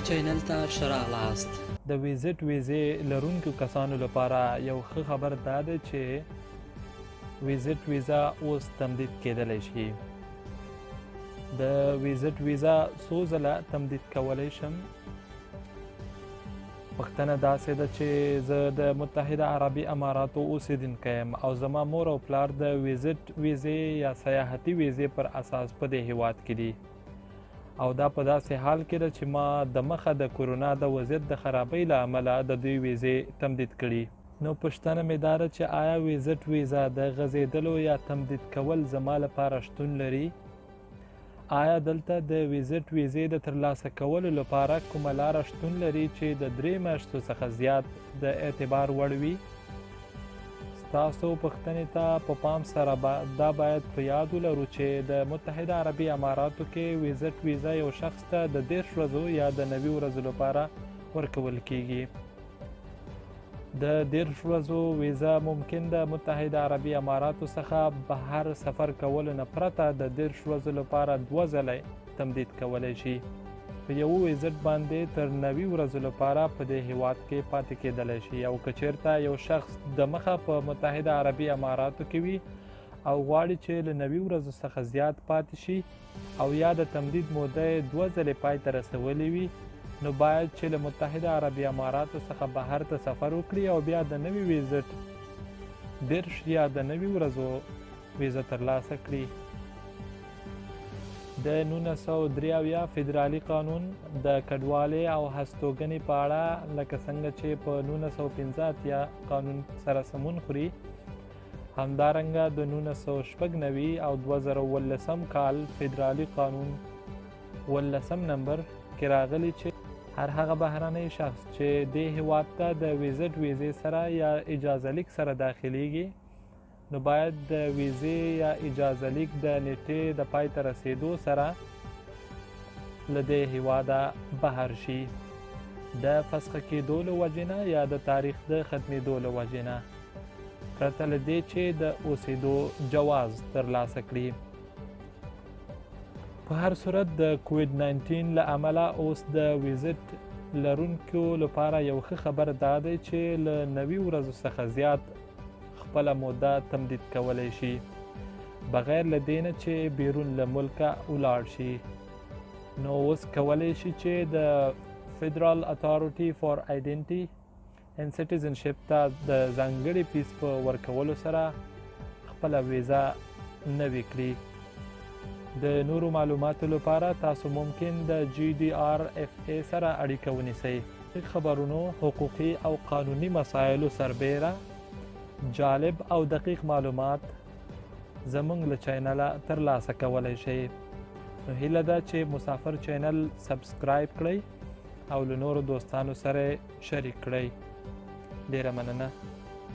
چینل ته ښه راغلاست. د ویزټ ویزې لرونکو کسانو لپاره یو ښه خبر دا دی چې ویزټ ویزا اوس تمدید کېدلی شي. د ویزټ ویزا څو ځله تمدید کولی شم؟ پوښتنه داسې ده چې زه د متحده عربي اماراتو اوسیدونکی یم او زما مور او پلار د ویزټ ویزې یا سیاحتي ویزې پر اساس په دې هیواد کې دي او دا په داسې حال کې ده چې ما د مخه د کورونا د وضعیت د خرابۍ له امله د دوی ویزې تمدید کړي. نو پوښتنه مې دا ده چې آیا ویزټ ویزا د غځېدلو یا تمدید کول زما لپاره شتون لري؟ آیا دلته د ویزټ ویزې د ترلاسه کولو لپاره کومه لاره شتون لري چې د 3 میاشتو څخه زیات د اعتبار وړ وي؟ ستاسو پوښتنې ته په پام سره دا باید په یاد ولرو چې د متحده عربي اماراتو کې ویزټ ویزا یو شخص ته د 10 ورځو یا د 90 ورځو لپاره ورکول کیږي. د 10 ورځو ویزا ممکن د متحده عربي اماراتو څخه بهر سفر کولو نه پرته د 10 ورځو لپاره 2 ځله تمدید کولی شي. په یو ویزټ باندې تر 90 ورځو لپاره په دې هیواد کې پاتې کېدلی شي او که چیرته یو شخص د مخه په متحده عربي اماراتو کې وي او غواړي چې له 90 ورځو څخه زیات پاتې شي او یا د تمدید موده یې 2 ځلې پای ته رسولې وي، نو باید چې له متحده عربي اماراتو څخه بهر ته سفر وکړي او بیا د نوي ویزټ 10 یا د 90 ورځو ویزه ترلاسه کړي. د 1983 فدرالي قانون د کډوالۍ او هستوګنې په اړه لکه څنګه چې په 1985 قانون سره سمون خوري، همدارنګه د 1996 او 2013 کال فدرالي قانون 18 نمبر کې راغلی چې هر هغه بهرنی شخص چې دې هیواد ته د ویزټ ویزې سره یا اجازه لیک سره داخلیږي نو باید د ویزې یا اجازه لیک د نیټې د پای ته رسیدو سره له دې هیواده بهر شي د فسخه کېدو له وجې نه یا د تاریخ د ختمېدو له وجې نه، پرته له دې چې د اوسېدو جواز ترلاسه کړي. په هر صورت د کووډ 19 له امله اوس د ویزټ لرونکو لپاره یو ښه خبر دا دی چې له 90 ورځو څخه زیات خپله موده تمدید کولی شي بغیر له دې نه چې بیرون له ملکه ولاړ شي. نو اوس کولی شي چې د فدرال اتھارټي فار آیډنټي اینډ سټیزنشپ ته د ځانګړي فیس په ورکولو سره خپله ویزه نوې کړي. د نورو معلوماتو لپاره تاسو ممکن د GDRFA سره اړیکه ونیسئ. خبرونو، حقوقي او قانوني مسایلو سربیره جالب او دقیق معلومات زموږ له چینله ترلاسه کولی شئ. نو هیله ده چې مسافر چینل سبسکرایب کړئ او له نورو دوستانو سره شریک کړئ. ډیره مننه.